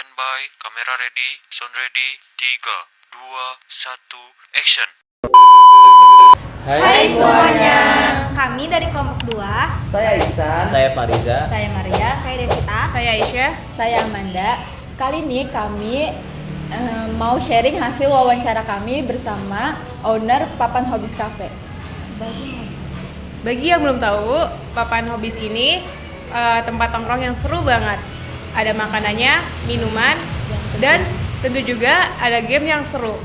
Standby, kamera ready, sound ready, 3, 2, 1, action. Hai semuanya. Kami dari kelompok 2. Saya Ihsan. Saya Fariza. Saya Maria. Saya Devita. Saya Aisyah. Saya Amanda. Kali ini kami mau sharing hasil wawancara kami bersama owner Papan Hobbies Cafe. Bagi yang belum tahu, Papan Hobbies ini tempat nongkrong yang seru banget. Ada makanannya, minuman, dan tentu juga ada game yang seru.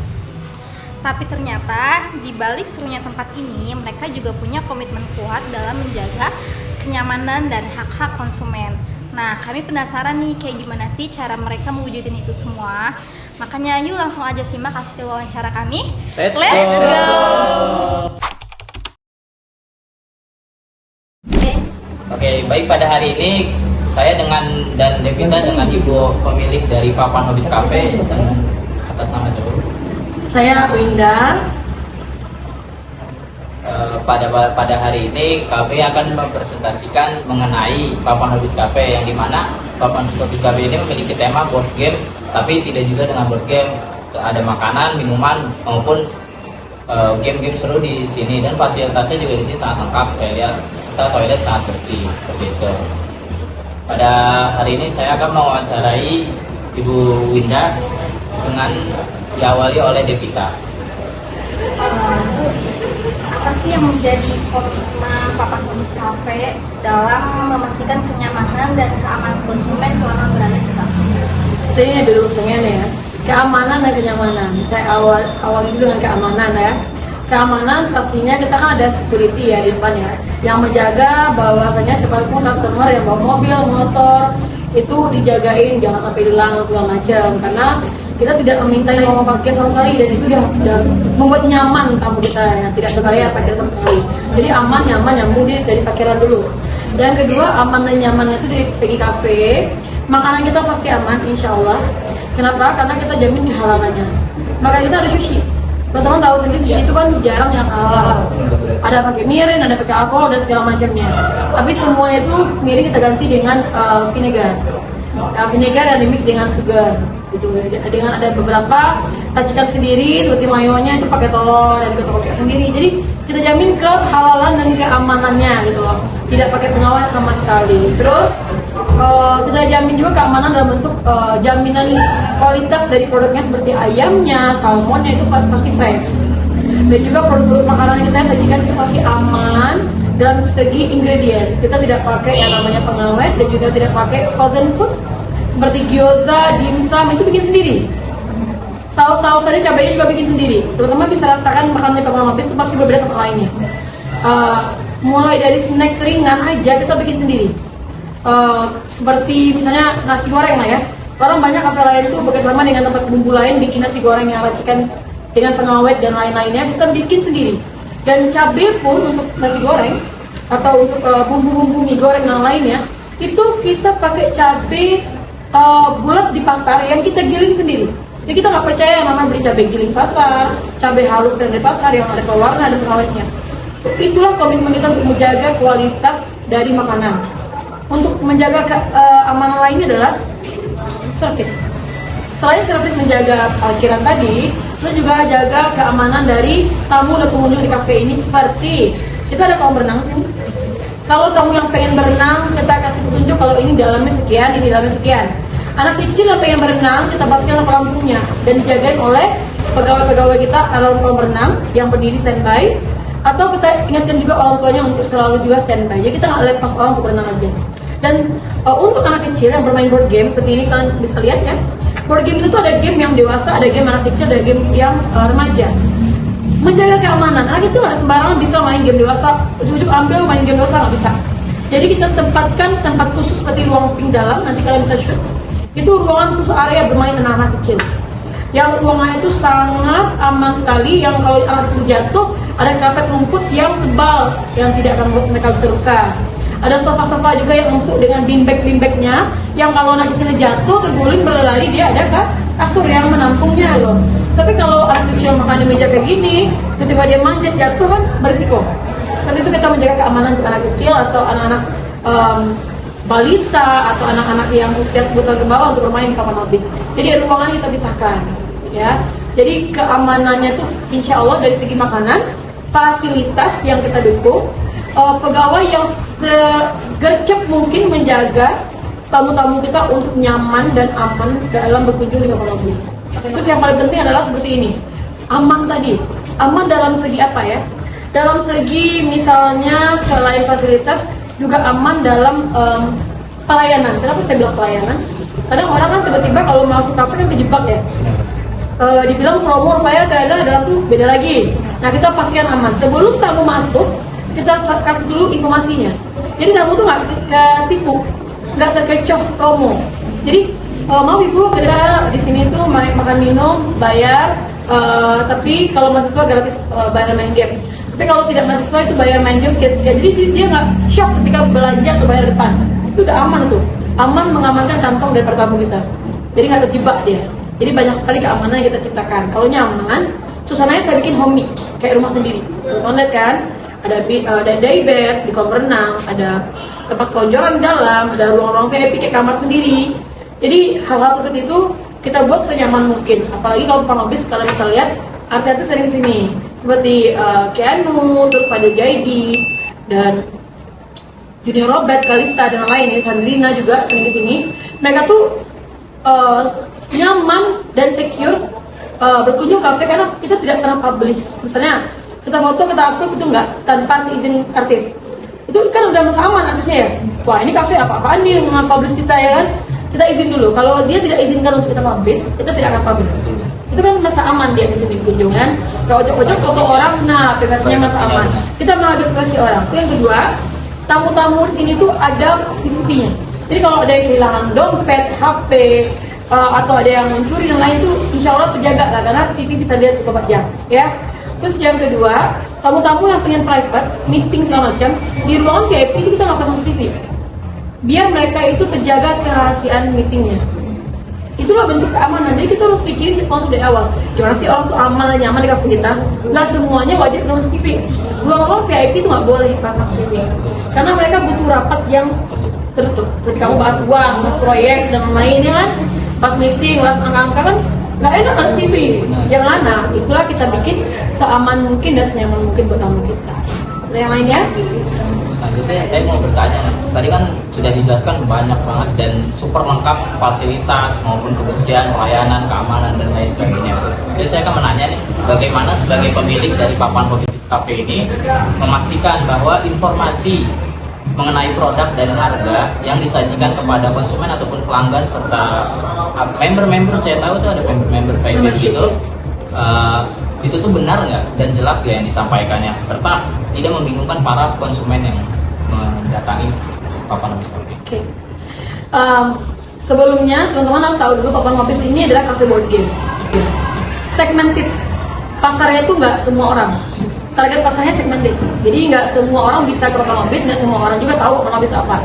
Tapi ternyata di balik serunya tempat ini, mereka juga punya komitmen kuat dalam menjaga kenyamanan dan hak-hak konsumen. Nah, kami penasaran nih kayak gimana sih cara mereka mewujudin itu semua. Makanya yuk langsung aja simak hasil wawancara kami. Let's go! Oke, baik, pada hari ini saya dan Devita dengan ibu pemilik dari Papan Hobbies Cafe, dan atas nama dulu. Saya Winda. Pada hari ini kami akan mempresentasikan mengenai Papan Hobbies Cafe, yang dimana Papan Hobbies Cafe ini memiliki tema board game, tapi tidak juga dengan board game. Ada makanan, minuman maupun game-game seru di sini, dan fasilitasnya juga di sini sangat lengkap. Saya lihat kita toilet sangat bersih seperti itu. Pada hari ini saya akan mewawancarai Ibu Winda dengan diawali oleh Devita. Apa sih yang menjadi komitmen Papan Hobbies Cafe dalam memastikan kenyamanan dan keamanan konsumen selama berada di kafe? Ini dulu pengen ya. Keamanan dan kenyamanan. Saya awal dulu dengan keamanan ya. Keamanan pastinya kita kan ada security ya di depan ya, yang menjaga bahwasanya siapapun customer yang bawa mobil, motor itu dijagain, jangan sampai hilang segala macam. Karena kita tidak meminta yang mau pakai sama sekali, dan itu udah membuat nyaman kamu kita yang tidak berbayar parkir sama sekali. Jadi aman, nyaman, nyambung dari parkiran dulu. Dan kedua, aman dan nyamannya itu dari segi kafe. Makanan kita pasti aman, insya Allah. Kenapa? Karena kita jamin kehalalannya. Maka kita ada sushi. Teman-teman tahu sendiri sushi itu kan jarang yang halal. Ada pakai mirin, ada pakai alkohol dan segala macamnya. Tapi semua itu mirin kita ganti dengan vinegar. Vinegar yang dimix dengan sugar gitu. Dengan ada beberapa racikan sendiri seperti mayonya itu pakai telur dan kita pakai sendiri. Jadi kita jamin kehalalan dan keamanannya gitu loh. Tidak pakai pengawet sama sekali. Terus kita jamin juga keamanan dalam bentuk jaminan kualitas dari produknya, seperti ayamnya, salmonnya itu pasti fresh. Dan juga produk makanan kita sajikan itu pasti aman dalam segi ingredients. Kita tidak pakai yang namanya pengawet dan juga tidak pakai frozen food seperti gyoza, dimsum itu bikin sendiri. Saus saja cabainya juga bikin sendiri. Terutama bisa rasakan makanannya Papan Hobbies itu pasti berbeda tempat lainnya. Mulai dari snack ringan aja kita bikin sendiri. Seperti misalnya nasi goreng lah ya. Orang banyak kafe lain itu bekerjasama dengan tempat bumbu lain bikin nasi goreng yang racikan dengan pengawet dan lain-lainnya, kita bikin sendiri. Dan cabai pun untuk nasi goreng atau untuk bumbu-bumbu mie goreng dan lainnya itu kita pakai cabai bulat di pasar yang kita giling sendiri. Jadi kita nggak percaya yang namanya beli cabai giling pasar, cabai halus dari pasar yang ada pewarna dan pengawetnya. Itulah komitmen kita untuk menjaga kualitas dari makanan. Untuk menjaga keamanan lainnya adalah servis. Selain servis menjaga parkiran tadi, kita juga jaga keamanan dari tamu dan pengunjung di kafe ini, seperti kita ada kolam berenang sini. Kalau tamu yang pengen berenang, kita kasih petunjuk kalau ini dalamnya sekian, ini dalamnya sekian. Anak kecil yang pengen berenang, kita pastikan lampunya dan dijagain oleh pegawai-pegawai kita dalam kolam berenang yang berdiri standby. Atau kita ingatkan juga orang tuanya untuk selalu juga standby. Jadi kita nggak lepas orang untuk berenang aja. Dan untuk anak kecil yang bermain board game seperti ini, kalian bisa lihat ya, board game itu tuh ada game yang dewasa, ada game anak kecil, ada game yang remaja. Menjaga keamanan, anak kecil nggak sembarangan bisa main game dewasa, ujuk-ujuk ambil main game dewasa, nggak bisa. Jadi kita tempatkan tempat khusus seperti ruang ping dalam, nanti kalian bisa shoot. Itu ruangan khusus area bermain anak-anak kecil. Yang ruangannya itu sangat aman sekali, yang kalau anak kecil jatuh ada karpet rumput yang tebal yang tidak akan membuat mereka terluka. Ada sofa-sofa juga yang empuk dengan beanbag-beanbagnya, yang kalau anak kecilnya jatuh, terguling, berlari, dia ada kasur yang menampungnya loh. Tapi kalau anak kecil makan di meja kayak gini, ketika dia manjat jatuh kan berisiko. Karena itu kita menjaga keamanan untuk anak kecil atau anak-anak balita atau anak-anak yang usia 10 tahun ke bawah untuk bermain di papan habis. Jadi ruangan kita pisahkan, ya. Jadi keamanannya tuh insya Allah dari segi makanan, fasilitas yang kita dukung, pegawai yang segercep mungkin menjaga tamu-tamu kita untuk nyaman dan aman dalam berkunjung di papan habis. Terus yang paling penting adalah seperti ini, aman tadi. Aman dalam segi apa ya? Dalam segi misalnya selain fasilitas, juga aman dalam pelayanan. Kenapa saya bilang pelayanan? Kadang orang kan tiba-tiba kalau masuk kafe kan kejebak ya. Dibilang promo saya ternyata dalam tuh beda lagi. Nah, kita pastikan aman. Sebelum tamu masuk, kita kasih dulu informasinya. Jadi tamu tuh nggak ketipu, nggak terkecoh promo. Jadi maaf ibu, kita di sini tuh makan minum bayar, tapi kalau mahasiswa gratis bayar main game. Tapi kalau tidak mahasiswa itu bayar main game sekian-sekian. Jadi dia nggak shock ketika belanja atau bayar depan. Itu udah aman tuh, aman mengamankan kantong dari tamu kita. Jadi nggak terjebak dia. Jadi banyak sekali keamanan yang kita ciptakan. Kalau nyaman, suasananya saya bikin homey, kayak rumah sendiri. Teman lihat kan? Ada daybed di kolam renang, ada tempat selonjoran di dalam, ada ruang-ruang VIP kayak kamar sendiri. Jadi hal-hal seperti itu kita buat senyaman mungkin. Apalagi kalau papan habis, kalau bisa lihat artis-artis sering sini, seperti Keanu, terus Fadil Jaidi, dan Junior Robert, Kalista dan lain, Sandrina juga sering kesini. Mereka tuh nyaman dan secure berkunjung kafe karena kita tidak pernah publish. Misalnya kita foto, kita upload itu enggak tanpa izin artis. Itu kan udah masa aman artisnya ya. Wah, ini kafe apa-apaan nih yang publish kita ya kan? Kita izin dulu. Kalau dia tidak izinkan untuk kita publish, kita tidak akan publish. Itu kan masa aman dia di sini kunjungan. Kalau ojok-ojok foto orang, nah privasinya masa aman. Kita mengatur privasi orang. Itu yang kedua, tamu-tamu di sini tuh ada CCTV-nya. Jadi kalau ada yang kehilangan dompet, HP, atau ada yang mencuri dan lain itu, insya Allah terjaga lah karena CCTV bisa lihat 24 jam, ya. Terus yang kedua, tamu-tamu yang pengen private, meeting segala macam, di ruangan VIP itu kita nggak pasang CCTV. Biar mereka itu terjaga kerahasiaan meetingnya. Itulah bentuk keamanan. Jadi kita harus pikirin konsep dari awal. Gimana sih orang tuh aman dan nyaman di kafe kita? Nggak semuanya wajib pasang CCTV. Ruang-ruang VIP itu nggak boleh pasang CCTV. Karena mereka butuh rapat yang tertutup. Seperti kamu bahas uang, bahas proyek dan lainnya kan, pas meeting, bahas angka-angka kan, nggak enak harus TV. Yang mana? Itulah kita bikin seaman mungkin dan senyaman mungkin buat tamu kita. Ada yang lainnya? Selanjutnya saya mau bertanya, tadi kan sudah dijelaskan banyak banget dan super lengkap fasilitas maupun kebersihan, pelayanan, keamanan dan lain sebagainya. Jadi saya akan menanya nih, bagaimana sebagai pemilik dari Papan Hobis Cafe ini memastikan bahwa informasi mengenai produk dan harga yang disajikan kepada konsumen ataupun pelanggan serta member-member, saya tahu tuh ada member VIP gitu, itu tuh benar nggak dan jelas nggak yang disampaikannya serta tidak membingungkan para konsumen yang mendatangi Papan Hobis Cafe. Oke. Sebelumnya teman-teman harus tahu dulu Papan Hobis ini adalah cafe board game. Segmented. Pasarnya itu nggak semua orang. Target pasarnya segmented. Jadi nggak semua orang bisa ke Papan Hobis, nggak semua orang juga tahu Papan Hobis apa.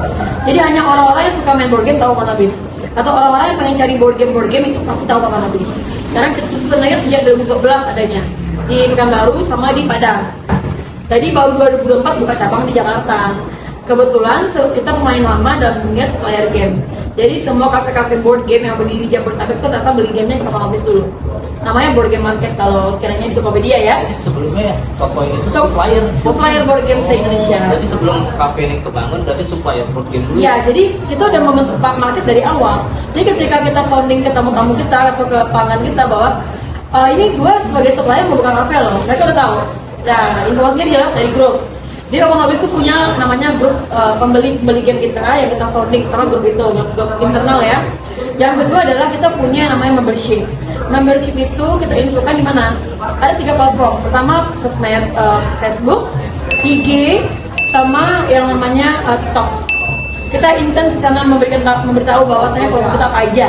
Jadi hanya orang-orang yang suka main board game tahu Papan Hobis. Atau orang-orang yang pengen cari board game itu pasti tahu Papan Hobis. Karena itu sebenarnya sejak 2012 adanya di Pekanbaru sama di Padang. Jadi baru 2024 buka cabang di Jakarta. Kebetulan kita pemain lama dalam dunia supplier game. Jadi semua kafe-kafe board game yang berdiri di Jabodetabek itu ternyata beli gamenya ke Papan Hobis dulu. Namanya Board Game Market kalau sekiranya di Tokopedia ya. Jadi sebelumnya toko ini tuh supplier board game se-Indonesia. Berarti sebelum kafe ini kebangun berarti supplier board game dulu. Ya, jadi kita udah membentuk market dari awal. Jadi ketika kita sounding ke tamu-tamu kita atau ke pelanggan kita bahwa ini gua sebagai supplier mau buka kafe loh, mereka udah tahu. Nah, informasinya jelas dari grup. Jadi Papan Hobis itu punya namanya grup pembeli game kita yang kita sounding, karena grup itu grup internal ya. Yang kedua adalah kita punya namanya membership. Membership itu kita infokan di mana? Ada 3 platform. Pertama sosmed, Facebook, IG, sama yang namanya TikTok. Kita intens di sana memberitahu bahwasanya promo kita apa aja.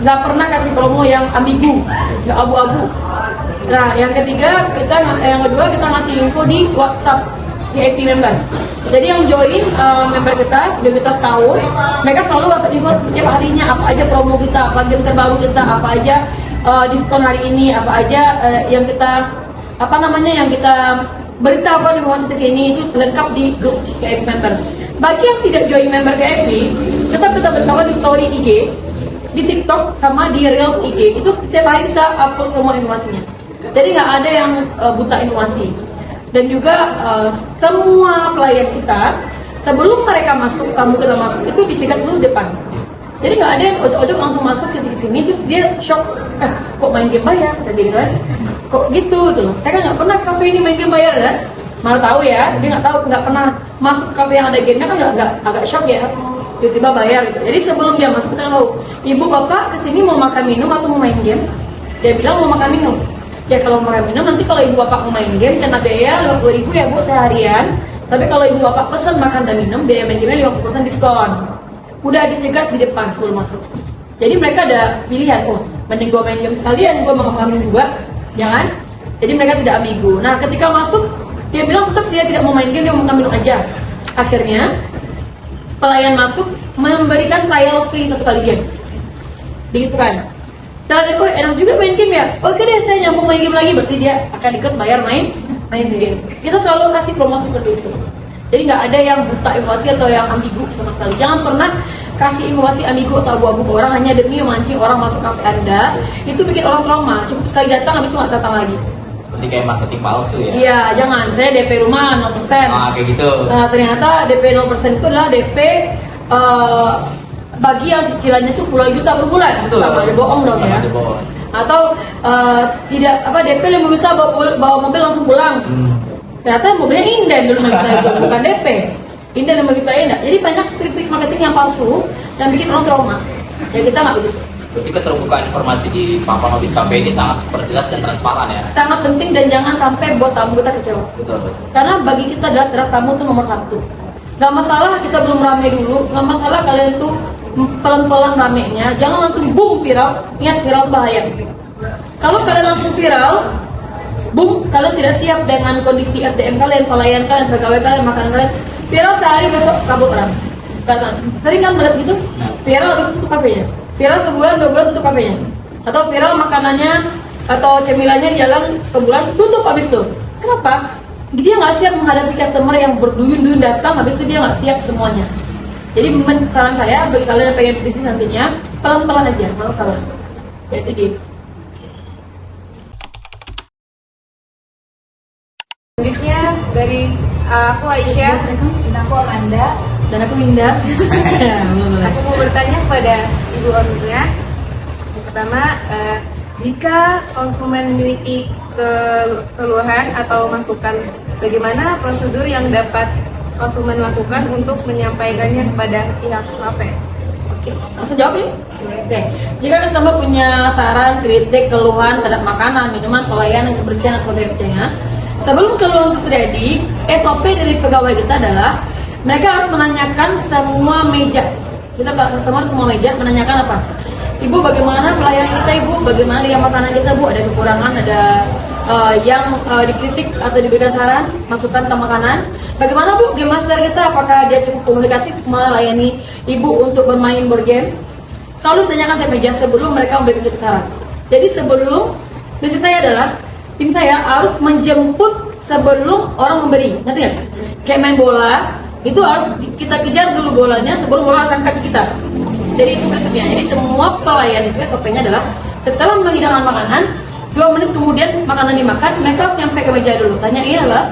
Nggak pernah kasih promo yang ambigu, nggak abu-abu. Nah, yang kedua kita ngasih info di WhatsApp VIP member. Jadi yang join member kita, biar kita tahu, mereka selalu dapat info setiap harinya apa aja promo kita, apa game terbaru kita, apa aja diskon hari ini, apa aja yang kita beritahukan informasi terkini itu lengkap di grup VIP member. Bagi yang tidak join member KFC, tetap bertahu di story IG, di TikTok sama di Reels IG. Itu setiap hari kita upload semua informasinya. Jadi nggak ada yang buta informasi. Dan juga semua pelayan kita sebelum mereka masuk, tamu kita masuk itu dicegat dulu depan. Jadi nggak ada yang ojok-ojok langsung masuk ke sini terus dia shock, kok main game bayar tadi kan? Kok gitu tuh? Saya kan nggak pernah kafe ini main game bayar kan? Malah tahu ya, dia nggak pernah masuk kafe yang ada gamenya kan nggak agak shock ya, tiba-tiba bayar gitu. Jadi sebelum dia masuk kita tahu, ibu bapak kesini mau makan minum atau mau main game? Dia bilang mau makan minum. Ya kalau mau makan minum nanti kalau ibu bapak mau main game kena biaya 50.000 ya bu seharian. Tapi kalau ibu bapak pesan makan dan minum biaya main game 50% diskon. Udah dicegat di depan sebelum masuk. Jadi mereka ada pilihan, oh mending gue main game sekalian, gue mau makan minum juga, jangan. Jadi mereka tidak ambigu. Nah ketika masuk dia bilang tetap dia tidak mau main game, dia mau makan minum aja. Akhirnya pelayan masuk memberikan trial free 1 kali game. Begitu kan? Setelah dia, oh enak juga main game ya. Oke deh saya nyambung main game lagi, berarti dia akan ikut bayar main game. Kita selalu kasih promosi seperti itu. Jadi nggak ada yang buta informasi atau yang ambigu sama sekali. Jangan pernah kasih informasi ambigu atau abu-abu ke orang hanya demi memancing orang masuk kafe Anda. Itu bikin orang trauma. Cukup sekali datang, habis itu nggak datang lagi. Berarti kayak marketing palsu ya? Iya, jangan. Saya DP rumah 0%. Ah, kayak gitu. Nah, ternyata DP 0% itu adalah DP bagi yang cicilannya itu puluhan juta per bulan. Betul. Sama aja bohong dong ya. Bohong. Atau tidak DP 5 juta bawa mobil langsung pulang. Ternyata mobilnya inden dulu kita itu, bukan DP. Inden 5 juta indah. Jadi banyak trik-trik marketing yang palsu yang bikin orang trauma. Ya kita nggak begitu. Berarti keterbukaan informasi di Papan Hobbies Cafe ini sangat super jelas dan transparan ya? Sangat penting dan jangan sampai buat tamu kita kecewa. Betul. Karena bagi kita adalah trust tamu itu nomor 1. Gak masalah kita belum rame dulu, gak masalah kalian tuh pelan-pelan ramenya, jangan langsung boom viral. Ingat viral bahaya. Kalau kalian langsung viral, boom, kalian tidak siap dengan kondisi SDM kalian, pelayan kalian, pegawai kalian, makanan kalian. Viral sehari besok kabur orang. Sering kan melihat gitu? Viral harus tutup kafenya. Viral sebulan 2 bulan tutup kafenya. Atau viral makanannya atau cemilannya jalan sebulan tutup habis itu. Kenapa? Dia nggak siap menghadapi customer yang berduyun-duyun datang, habis itu dia nggak siap semuanya. Jadi saran saya bagi kalian yang pengen bisnis nantinya pelan-pelan aja, nggak salah. Ya itu dia. Selanjutnya dari aku Aisyah, Dan aku Amanda, dan aku Linda. aku mau bertanya kepada Ibu Ornia. Yang pertama, jika konsumen memiliki keluhan atau masukan, bagaimana prosedur yang dapat konsumen lakukan untuk menyampaikannya kepada pihak kafe? Oke, langsung jawab ya. Oke. Jika customer punya saran, kritik, keluhan terhadap makanan, minuman, pelayanan, kebersihan atau sebagainya, sebelum keluhan itu terjadi, SOP dari pegawai kita adalah mereka harus menanyakan semua meja. Kita ke customer semua meja menanyakan apa? Ibu bagaimana pelayanan kita ibu? Bagaimana dengan makanan kita bu? Ada kekurangan, ada yang dikritik atau diberikan saran, masukan tentang makanan. Bagaimana bu game master kita? Apakah dia cukup komunikatif melayani ibu untuk bermain board game? Selalu tanyakan ke meja sebelum mereka memberikan kita saran. Jadi sebelum, prinsip saya adalah tim saya harus menjemput sebelum orang memberi. Ngerti nggak? Kayak main bola, itu harus kita kejar dulu bolanya sebelum bola akan kaki kita. Jadi itu prinsipnya. Jadi semua pelayan itu SOP-nya adalah setelah menghidangkan makanan, 2 menit kemudian makanan dimakan, mereka harus nyampe ke meja dulu. Tanyain adalah,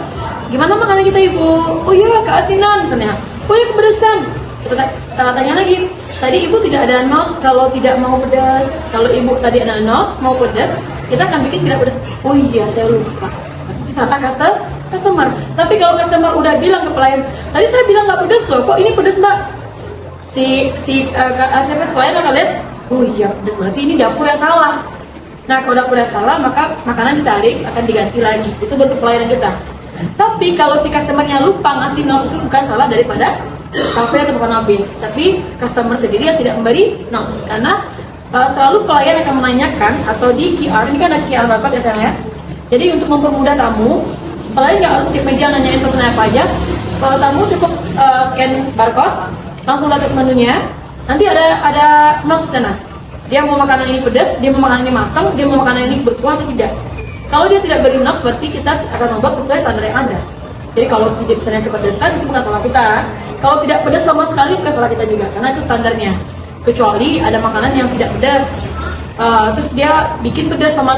gimana makanan kita ibu? Oh iya keasinan misalnya. Oh iya kepedesan. Kita tanya lagi, tadi ibu tidak ada nos kalau tidak mau pedas. Kalau ibu tadi ada nos mau pedas, kita akan bikin tidak pedas. Oh iya saya lupa. Pasti salah customer. Tapi kalau customer udah bilang ke pelayan, tadi saya bilang nggak pedas loh, kok ini pedas mbak? Si SMS pelayan akan lihat, oh iya pedas, berarti ini dapur yang salah. Nah kalau dapur yang salah maka makanan ditarik akan diganti lagi. Itu bentuk pelayanan kita. Tapi kalau si customernya lupa ngasih nos itu bukan salah daripada kafe atau bukan habis, tapi customer sendiri yang tidak memberi nos karena selalu pelayan akan menanyakan atau di QR ini kan ada QR barcode ya sayang ya. Jadi untuk mempermudah tamu, pelayan nggak harus di meja nanyain pesan apa aja. Kalau tamu cukup scan barcode, langsung lihat menunya. Nanti ada nos sana. Dia mau makanan ini pedas, dia mau makanan ini matang, dia mau makanan ini berkuah atau tidak. Kalau dia tidak beri nos, berarti kita akan membuat sesuai standar yang ada. Jadi kalau misalnya kepedesan itu bukan salah kita. Kalau tidak pedas sama sekali bukan salah kita juga, karena itu standarnya. Kecuali ada makanan yang tidak pedas, terus dia bikin pedas sama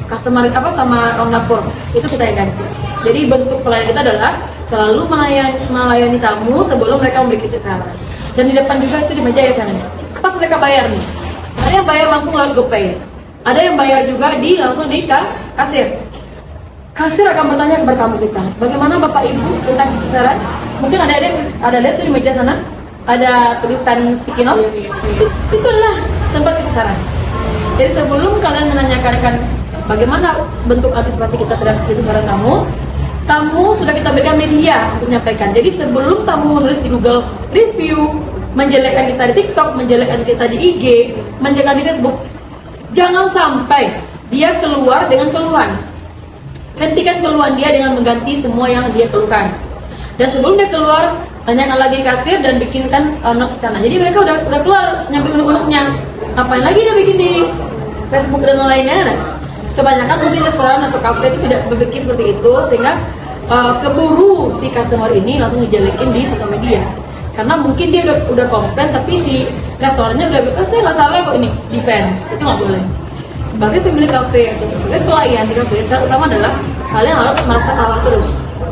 customer sama orang dapur, itu kita yang ganti. Jadi bentuk pelayanan kita adalah selalu melayani tamu sebelum mereka memberi kita saran. Dan di depan juga itu di meja ya sana. Pas mereka bayar nih, ada yang bayar langsung lewat GoPay, ada yang bayar juga langsung di kasir. Kasir akan bertanya kepada tamu kita, bagaimana Bapak Ibu tentang kisaran? Mungkin ada lihat tuh di meja sana, ada tulisan sticky note. Itu adalah tempat kisaran. Jadi sebelum kalian menanyakan bagaimana bentuk antisipasi kita terhadap kisaran tamu sudah kita berikan media untuk menyampaikan. Jadi sebelum tamu menulis di Google review, menjelekkan kita di TikTok, menjelekkan kita di IG, menjelekkan di Facebook, jangan sampai dia keluar dengan keluhan. Hentikan keluhan dia dengan mengganti semua yang dia keluhkan. Dan sebelum dia keluar, tanyakan lagi kasir dan bikinkan notes sana. Jadi mereka udah keluar nyampe unek-uneknya. Ngapain lagi dia bikin di Facebook dan lainnya? Kebanyakan mungkin restoran atau kafe itu tidak berpikir seperti itu, sehingga keburu si customer ini langsung ngejelekin di sosial media. Karena mungkin dia udah komplain, tapi si restorannya udah bilang, saya nggak salah kok ini, defense. Itu nggak boleh. Sebagai pemilik kafe atau sebagai pelayan di kafe, yang utama adalah kalian harus merasa salah terus,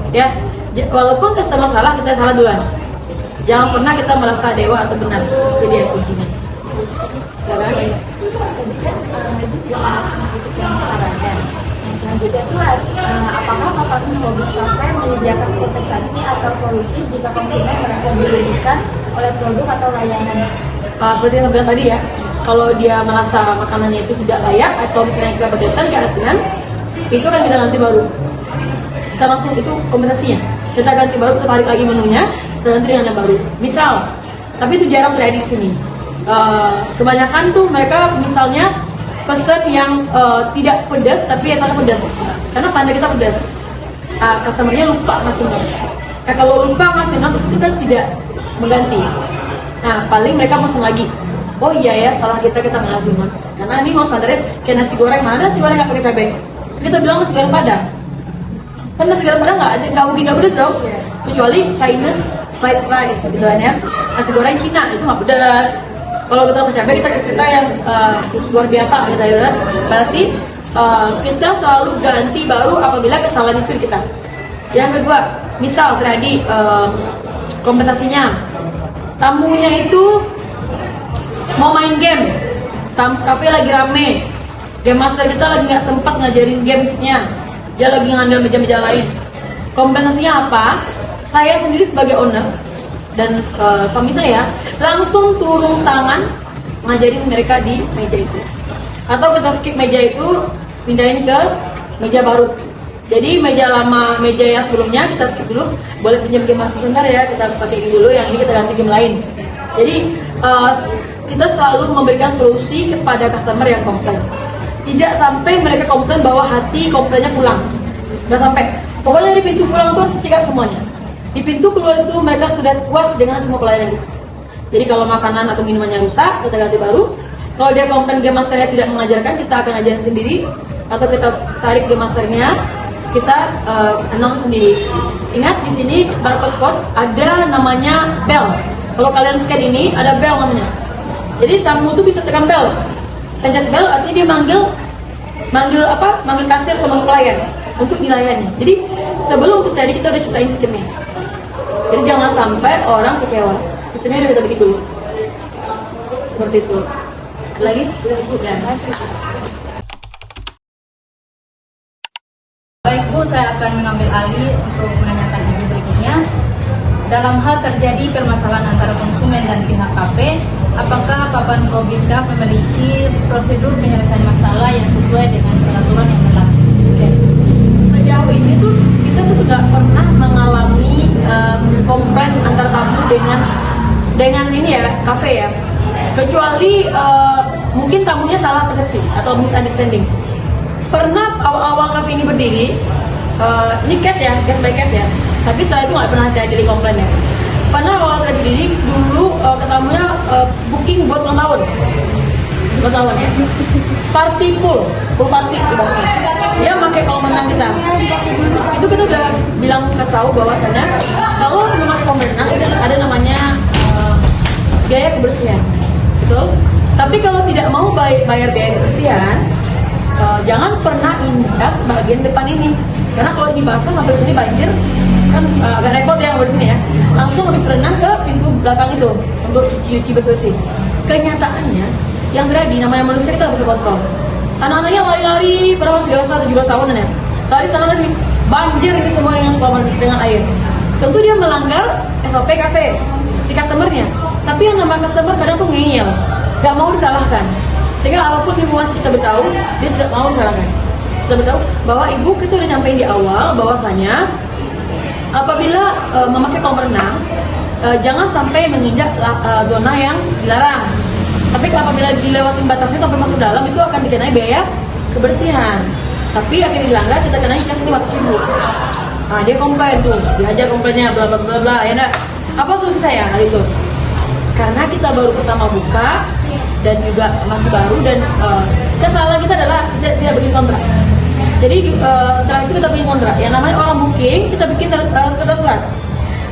ya. Walaupun customer salah, kita salah duluan. Jangan pernah kita merasa dewa atau benar. Jadi ya kuncinya. Selanjutnya itu apakah Bapak Hobis Cafe menyediakan kompensasi atau solusi jika konsumen merasa dirugikan oleh produk atau layanan? Seperti yang saya bilang tadi ya, kalau dia merasa makanannya itu tidak layak atau misalnya kita pedesan ke asinan, itu kan kita ganti baru. Kita langsung itu kompensasinya. Kita ganti baru, kita tarik lagi menunya, kita ganti dengan yang baru. Misal, tapi itu jarang terjadi di sini. Kebanyakan tuh mereka misalnya pesan yang tidak pedas tapi yang tak pedas, karena standar kita pedas. Customernya lupa ngasih not. Kalau lupa ngasih not itu kan tidak mengganti. Nah, paling mereka pesan lagi. Oh iya ya, salah kita ngasih not. Karena ini mau standarnya kayak nasi goreng, mana nasi goreng nggak pakai cabai? Kita bilang nasi goreng Padang. Kan nasi goreng Padang nggak mungkin nggak pedas dong. Kecuali Chinese fried rice gitu kan ya. Nasi goreng Cina itu nggak pedas. Kalau kita cabai kita yang luar biasa gitu ya. Berarti kita selalu ganti baru apabila kesalahan itu kita. Yang kedua, misal terjadi kompensasinya, tamunya itu mau main game, kafe lagi rame, game master kita lagi nggak sempat ngajarin gamesnya, dia lagi ngambil meja-meja lain. Kompensasinya apa? Saya sendiri sebagai owner dan suami saya langsung turun tangan ngajarin mereka di meja itu, atau kita skip meja itu, pindahin ke meja baru. Jadi meja lama, meja yang sebelumnya kita skip dulu, boleh pinjam game masih sebentar ya, kita pakai ini dulu, yang ini kita ganti game lain. Jadi kita selalu memberikan solusi kepada customer yang komplain. Tidak sampai mereka komplain bawa hati komplainnya pulang, nggak sampai. Pokoknya di pintu pulang itu harus cekat semuanya. Di pintu keluar itu mereka sudah puas dengan semua pelayanan kita. Jadi kalau makanan atau minumannya rusak, kita ganti baru. Kalau dia komplain game masternya tidak mengajarkan, kita akan ajarin sendiri, atau kita tarik game masternya, kita announce sendiri. Ingat di sini barcode code ada namanya bell. Kalau kalian scan ini ada bell namanya. Jadi tamu tuh bisa tekan bell. Pencet bell artinya dia manggil kasir atau manggil pelayan untuk dilayani. Jadi sebelum itu tadi kita udah ciptain sistemnya. Jadi jangan sampai orang kecewa. Sistemnya udah kita bikin dulu. Seperti itu. Lagi? Ya. Baik Bu, saya akan mengambil alih untuk menanyakan ibu berikutnya. Dalam hal terjadi permasalahan antara konsumen dan pihak kafe, apakah Papan Kogiska memiliki prosedur penyelesaian masalah yang sesuai dengan peraturan yang berlaku? Sejauh ini tuh kita tuh nggak pernah mengalami komplain antar tamu dengan ini ya, kafe ya. Kecuali mungkin tamunya salah persepsi atau misunderstanding. Pernah awal-awal kafe ini berdiri, ini cash by cash ya. Tapi setelah itu nggak pernah terjadi komplain ya. Pernah awal berdiri dulu ketamunya booking buat ulang tahun. Ya. Party full party itu bahkan. Dia pakai kolam renang kita. Itu kita udah bilang ke tahu bahwasanya kalau memakai kolam renang itu ada namanya biaya kebersihan, betul? Tapi kalau tidak mau bayar biaya kebersihan, jangan pernah injak bagian depan ini, karena kalau ini basah sampai sini banjir kan agak repot ya di sini ya. Langsung habis berenang ke pintu belakang itu untuk cuci bersih. Kenyataannya yang terjadi, namanya manusia kita bisa kontrol. Anak-anaknya lari-lari pada masih dewasa 17 tahunan ya, lari sana sini, banjir ini semua dengan air. Tentu dia melanggar SOP kafe si customernya. Tapi yang nama customer kadang tuh ngeyel, gak mau disalahkan. Sehingga apapun informasi kita beritahu, dia tidak mau disalahkan. Kita beritahu bahwa ibu kita udah nyampein di awal bahwasanya apabila memakai kolam renang, jangan sampai menginjak zona yang dilarang. Tapi apabila dilewatin batasnya sampai masuk dalam, itu akan dikenai biaya kebersihan. Tapi akhirnya dilanggar, kita kenai cas 500.000. Nah, dia komplain tuh, diajar komplainnya bla bla bla bla, ya enggak? Apa solusi saya hal itu? Karena kita baru pertama buka dan juga masih baru, dan kesalahan kita adalah tidak bikin kontrak. Jadi setelah itu kita bikin kontrak. Yang namanya orang booking, kita bikin kertas surat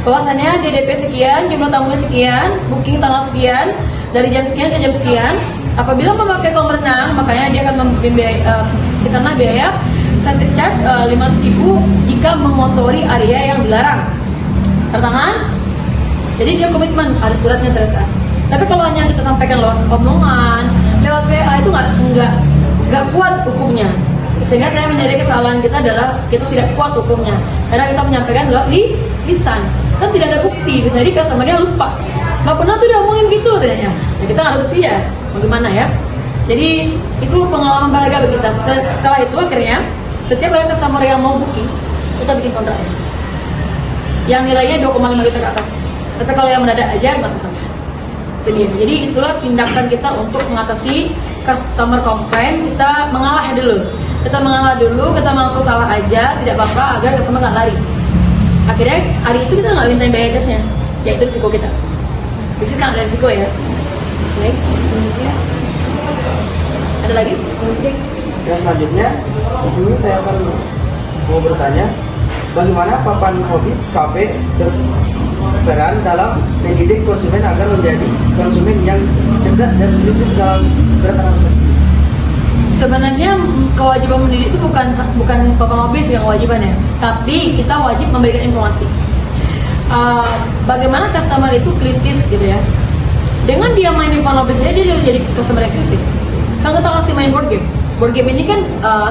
bahwasannya DDP sekian, jumlah tamunya sekian, booking tanggal sekian, dari jam sekian ke jam sekian. Apabila memakai kolam renang, makanya dia akan dikena biaya service charge 500.000 jika memotori area yang dilarang. Tertangan? Jadi dia komitmen, ada suratnya ternyata. Tapi kalau hanya kita sampaikan lewat omongan, lewat WA, itu nggak kuat hukumnya. Sehingga saya menjadi kesalahan kita adalah kita tidak kuat hukumnya, karena kita menyampaikan lewat lisan, kan tidak ada bukti. Bisa jadi customer-nya lupa, nggak pernah tuh dia omongin gitu katanya. Nah, kita nggak ada bukti ya, bagaimana ya? Jadi itu pengalaman berharga bagi kita. Setelah itu akhirnya setiap ada customer yang mau booking, kita bikin kontrak yang nilainya 2,5 juta ke atas. Tapi kalau yang mendadak aja nggak masalah. Jadi itulah tindakan kita untuk mengatasi customer komplain. Kita mengalah dulu, kita mengaku salah aja, tidak apa-apa, agar customer nggak lari. Akhirnya hari itu kita nggak minta biaya casnya, yaitu risiko kita. Di sini ada risiko ya. Oke, ada lagi? Yang selanjutnya, di sini saya akan mau bertanya, bagaimana papan hobis kafe berperan dalam mendidik konsumen agar menjadi konsumen yang cerdas dan kritis dalam bertransaksi? Sebenarnya kewajiban mendidik itu bukan papan hobis yang kewajibannya, tapi kita wajib memberikan informasi. Bagaimana customer itu kritis gitu ya. Dengan dia main di papan hobis dia jadi customer yang kritis. Kalau kita kasih main board game. Board game ini kan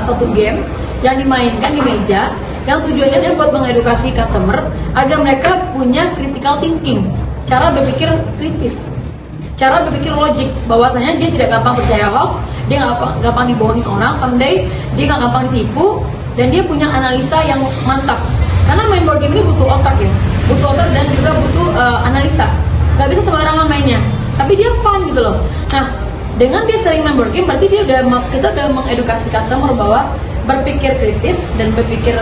satu game yang dimainkan di meja, yang tujuannya buat mengedukasi customer agar mereka punya critical thinking, cara berpikir kritis, cara berpikir logik, bahwasanya dia tidak gampang percaya hoax, dia nggak gampang dibohongin orang, someday dia nggak gampang ditipu, dan dia punya analisa yang mantap. Karena main board game ini butuh otak ya, butuh otak dan juga butuh analisa. Nggak bisa sembarangan mainnya, tapi dia fun gitu loh. Nah, dengan dia sering main board game, berarti kita udah mengedukasi customer bahwa berpikir kritis dan berpikir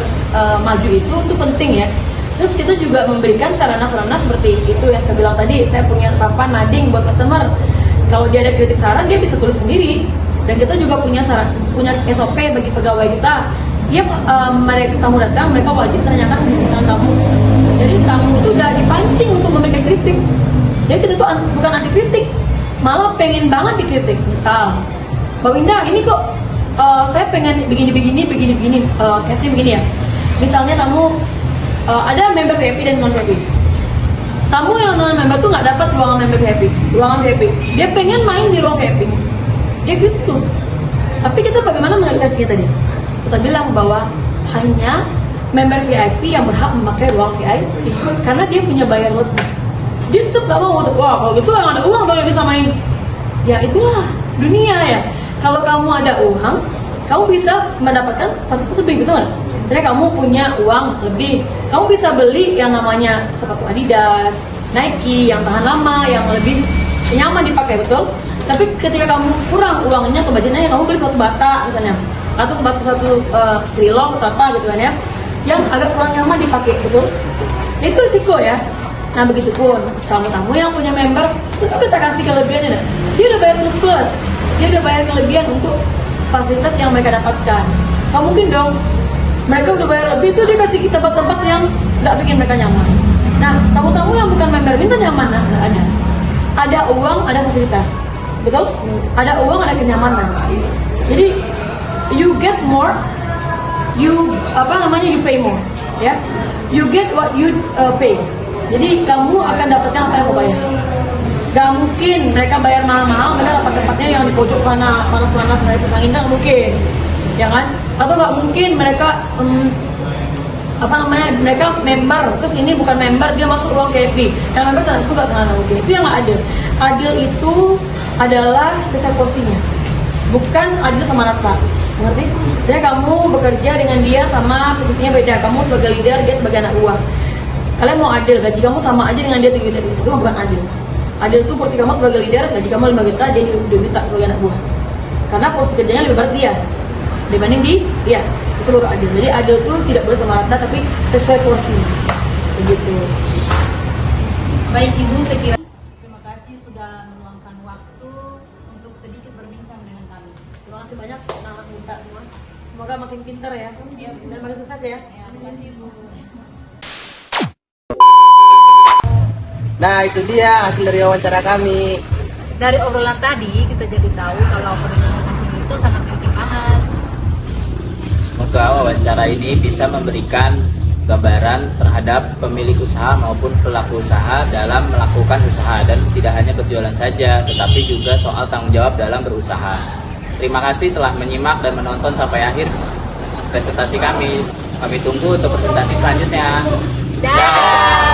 maju itu penting ya. Terus kita juga memberikan sarana-sarana seperti itu yang saya bilang tadi. Saya punya papan mading buat customer. Kalau dia ada kritik saran, dia bisa tulis sendiri. Dan kita juga punya SOP bagi pegawai kita. Dia mereka tamu datang, mereka wajib tanyakan dengan tamu. Jadi tamu itu udah dipancing untuk memberikan kritik. Jadi kita tuh bukan anti kritik, malah pengen banget dikritik. Misal, Mbak Winda, ini kok saya pengen begini, case-nya begini ya. Misalnya kamu ada member VIP dan non VIP. Tamu yang non member tuh nggak dapat ruangan member VIP, ruangan VIP. Dia pengen main di ruang VIP. Dia gitu. Tapi kita bagaimana mengedukasinya tadi? Kita bilang bahwa hanya member VIP yang berhak memakai ruang VIP karena dia punya bayar lebih. Dia tetap nggak mau. Wah, kalau gitu yang ada uang dong yang bisa main. Ya itulah dunia ya. Kalau kamu ada uang, kamu bisa mendapatkan fasilitas lebih, betul nggak? Jadi kamu punya uang lebih, kamu bisa beli yang namanya sepatu Adidas, Nike yang tahan lama, yang lebih nyaman dipakai, betul? Tapi ketika kamu kurang uangnya, kebajikannya kamu beli sepatu Bata misalnya, atau sepatu Trilong atau apa gitu kan ya, yang agak kurang nyaman dipakai, betul? Itu risiko ya. Nah begitupun tamu-tamu yang punya member, itu kita kasih kelebihannya. Dia udah bayar plus, dia udah bayar kelebihan untuk fasilitas yang mereka dapatkan. Nggak mungkin dong Mereka udah bayar lebih tuh dia kasih kita tempat-tempat yang nggak bikin mereka nyaman. Nah, tamu-tamu yang bukan member minta nyaman, nggak ada. Ada uang, ada fasilitas, betul? Ada uang, ada kenyamanan. Jadi you get more, you you pay more, ya. You get what you pay. Jadi kamu akan dapatkan apa yang kamu bayar. Gak mungkin mereka bayar mahal-mahal, mereka dapat tempatnya yang di pojok sana, panas-panas, mereka angin, nggak mungkin, ya kan? Atau nggak mungkin mereka mereka member, terus ini bukan member, dia masuk ruang VIP, yang member sana itu nggak sana, oke? Itu yang nggak adil. Adil itu adalah sesuai porsinya, bukan adil sama rata, ngerti? Jadi kamu bekerja dengan dia sama posisinya beda, kamu sebagai leader, dia sebagai anak buah. Kalian mau adil, gaji kamu sama aja dengan dia 3 juta, itu bukan adil. Adil itu porsi kamu sebagai leader, gaji kamu 5 juta, dia 2 juta sebagai anak buah. Karena porsi kerjanya lebih berat dia dibanding dia, itu baru adil. Jadi adil itu tidak boleh sama rata, tapi sesuai porsi. Begitu. Baik Ibu, saya kira terima kasih sudah meluangkan waktu untuk sedikit berbincang dengan kami. Terima kasih banyak anak minta semua. Semoga makin pintar ya, dan makin sukses ya. Terima kasih Ibu. Nah, itu dia hasil dari wawancara kami. Dari obrolan tadi kita jadi tahu kalau perlindungan konsumen itu sangat penting banget. Semoga wawancara ini bisa memberikan gambaran terhadap pemilik usaha maupun pelaku usaha dalam melakukan usaha, dan tidak hanya berjualan saja, tetapi juga soal tanggung jawab dalam berusaha. Terima kasih telah menyimak dan menonton sampai akhir presentasi kami. Kami tunggu untuk presentasi selanjutnya. Dah.